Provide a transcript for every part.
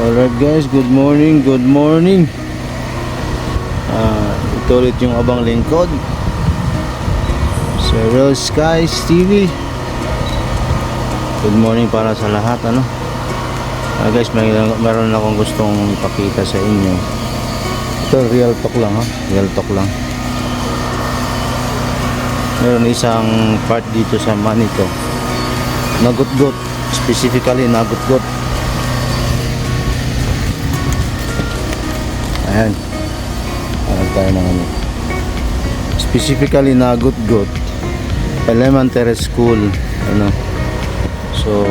Alright guys, good morning, good morning. Ito ulit yung abang lingkod sa Real Skies TV. Good morning para sa lahat, ano. Guys, meron akong gustong ipakita sa inyo. Ito real talk lang, ha. Real talk lang. Meron isang part dito sa Manito. Nagut-gut, specifically nagut-gut. Ayan, parang tayo ng ano, specifically nagut-gut elementary school, ano. So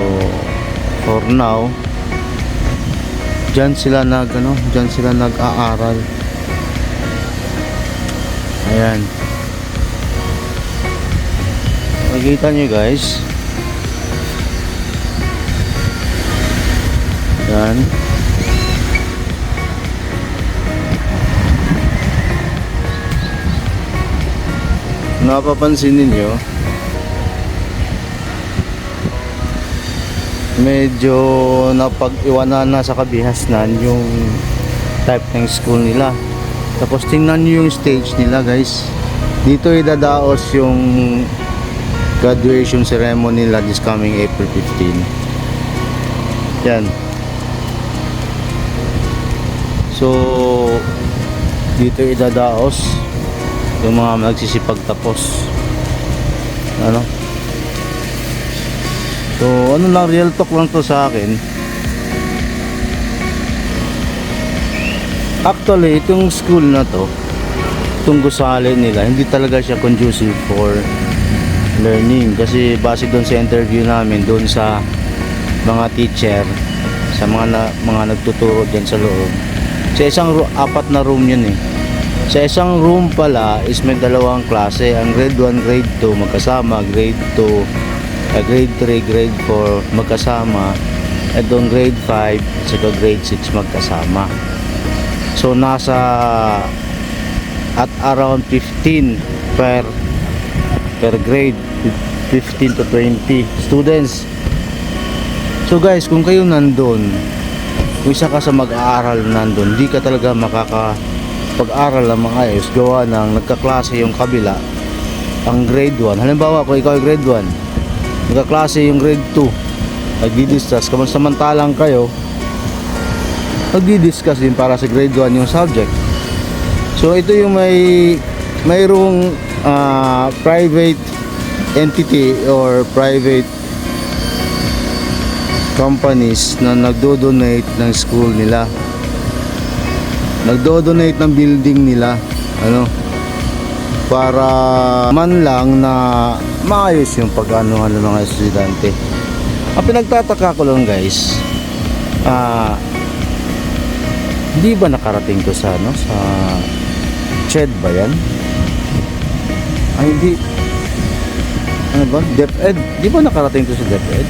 for now, dyan sila nag-aaral. Ayan, makikita nyo guys. Yan, napapansin ninyo, medyo napag-iwanan na sa kabihasnan yung type ng school nila. Tapos tingnan nyo yung stage nila guys. Dito idadaos yung graduation ceremony nila this coming April 15. Yan. So dito idadaos yung mga magsisipagtapos, ano. So ano lang, real talk lang to sa akin. Actually itong school na to, itong gusali nila, hindi talaga siya conducive for learning. Kasi base doon sa interview namin doon sa mga teacher, sa mga nagtuturo dyan sa loob, sa isang apat na room yun eh. Sa isang room pala is may dalawang klase. Ang grade 1, grade 2 magkasama, grade 2, grade 3, grade 4 magkasama, at yung grade 5 at grade 6 magkasama. So nasa at around 15 per grade, 15 to 20 students. So guys, kung kayo nandun, kung isa ka sa mag-aaral nandun, di ka talaga pag-aral ng maayos, gawa ng nagkaklase yung kabila. Ang grade 1, halimbawa kung ikaw ay grade 1, nagkaklase yung grade 2, nagdi-discuss, samantalang kayo nagdi-discuss din para sa grade 1 yung subject. So ito yung mayroong private entity or private companies na nagdo-donate ng school nila, nagdo-donate ng building nila, ano, para man lang na maayos yung pag-anuhan ng mga estudyante. Ang pinagtataka ko lang guys, hindi ba nakarating to sa ano, sa CHED ba yan? Ay hindi, ano ba, DepEd? Di ba nakarating to sa DepEd?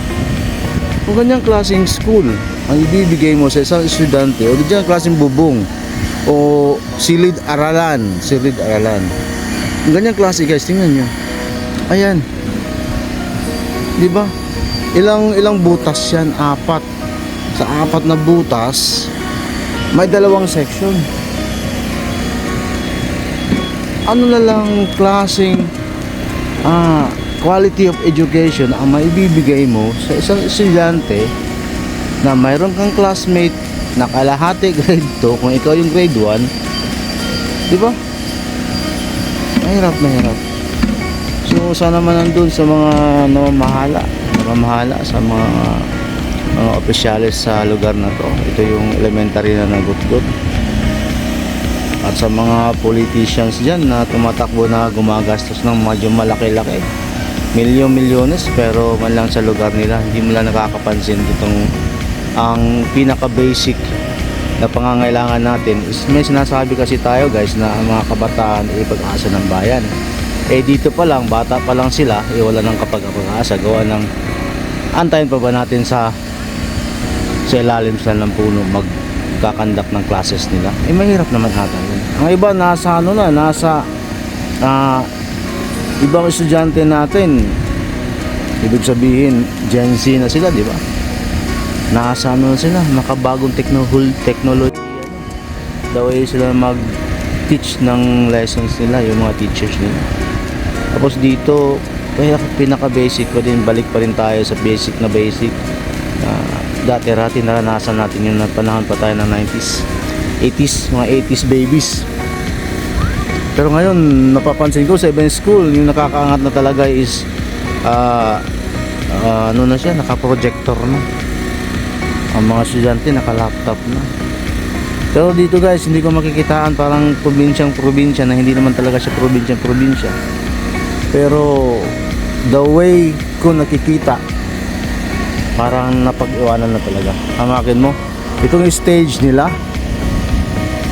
Kung ganyang klaseng school ang ibibigay mo sa isang estudyante, o ganyang klaseng bubong o silid-aralan, ang ganyang klase guys, tingnan nyo. Ayan, di ba? Ilang butas yan? 4. Sa 4 na butas may 2 section. Ano na lang klaseng quality of education ang maibibigay mo sa isang estudyante na mayroon kang classmate na kalahati grade 2 kung ikaw yung grade 1, di ba? Mahirap. So sana man nandun sa mga namamahala sa mga opisyalis sa lugar na to, ito yung elementary na nagut-gut, at sa mga politicians dyan na tumatakbo na gumagastos ng medyo malaki-laki, milyon-milyones, pero man lang sa lugar nila hindi mo lang nakakapansin itong ang pinaka-basic na pangangailangan natin is, may sinasabi kasi tayo guys na ang mga kabataan ay pag-asa ng bayan. Dito pa lang, bata pa lang sila, wala nang kapag-asa, gawa ng antayin pa ba natin sa ilalim sila ng puno magkakandak ng classes nila. Mahirap naman ata yun. Ang iba nasa ibang estudyante natin, ibig sabihin Gen Z na sila, di ba? nasa ano sila, makabagong technology, the way sila mag-teach ng lessons nila, yung mga teachers nila. Tapos dito, pinaka-basic ko din, balik pa rin tayo sa basic. Dati naranasan natin yung panahon pa tayo ng 90s, 80s, mga 80s babies. Pero ngayon, napapansin ko sa ibang school, yung nakakaangat na talaga is ano na siya, naka-projector na. Ang mga estudyante naka-laptop na. Pero dito guys, hindi ko makikitaan parang probinsya na hindi naman talaga siya probinsya. Pero the way ko nakikita, parang napag-iwanan na talaga. Hamakin mo, itong stage nila,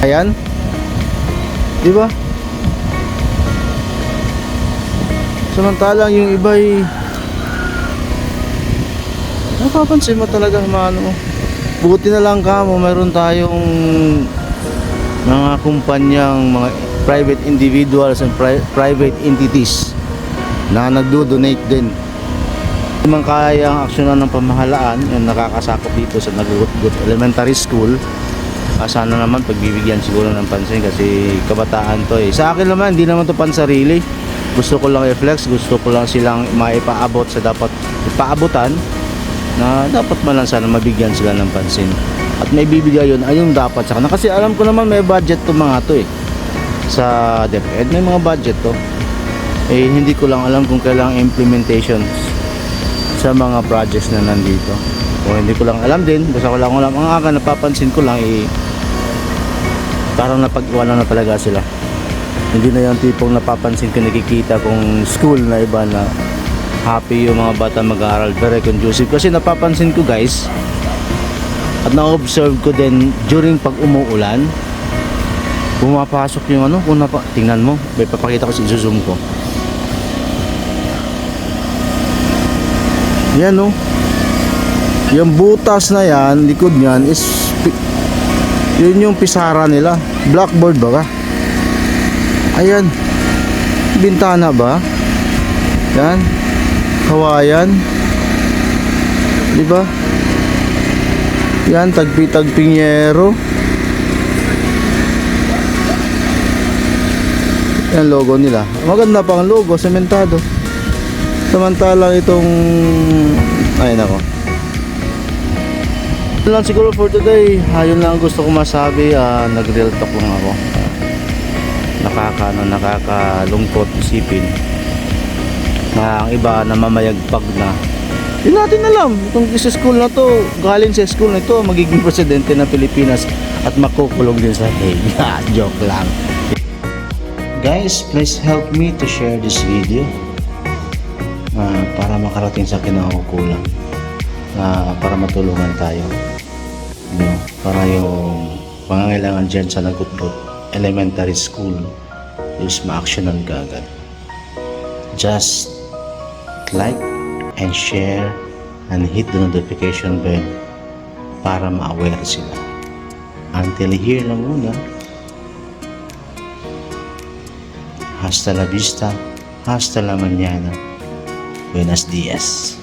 ayan, di ba? Samantalang yung iba ay napapansin mo talaga, maano mo. Buti na lang kamo, mayroon tayong mga kumpanyang, mga private individuals and private entities na nagdo-donate din. Hindi man kaya ang aksyonan ng pamahalaan, yung nakakasakop dito sa Nagugot Elementary School. Sana naman pagbibigyan siguro ng pansin kasi kabataan to eh. Sa akin naman, hindi naman to pansarili. Gusto ko lang i-flex, gusto ko lang silang maipaabot sa dapat ipaabutan, na dapat man lang sana mabigyan sila ng pansin. At may bibigay yun, ay yung dapat sa kanila. Kasi alam ko naman may budget to mga to eh. Sa DepEd may mga budget to. Eh hindi ko lang alam kung kailangan implementations sa mga projects na nandito. O hindi ko lang alam din, basta ko lang alam. Ang aga napapansin ko lang eh, parang napag-iwanan na talaga sila. Hindi na yung tipong napapansin ko, nakikita kung school na iba na happy yung mga bata mag-aaral, very conducive. Kasi napapansin ko guys, at na-observe ko din during pag umuulan, pumapasok yung ano, kung tingnan mo, may papakita ko si zoom ko. Yan oh. Yung butas na yan, likod niyan is yun yung pisara nila. Blackboard ba ka? Ayan. Bintana ba? Yan. Kawayan. Di ba? Yan, tagpi-tagpingero. Yan logo nila. Maganda pang logo, sementado. Samantalang itong ay nako. Yun lang siguro for today. Yun lang gusto ko masabi. Nag-real talk lang ako. Nakakalungkot isipin na ang iba namamayagpag na. Hindi natin alam itong sa school na to, galing sa school na ito, magiging presidente ng Pilipinas at makukulong din sa Hague. Joke lang. Guys, please help me to share this video para makarating sa kinaukulan, para matulungan tayo, para yung pangangailangan dyan sa Nagugot Elementary School is ma-actionan kaagad. Just like and share and hit the notification bell para ma-aware sila. Until here lang muna. Hasta la vista, hasta la mañana. Buenos dias.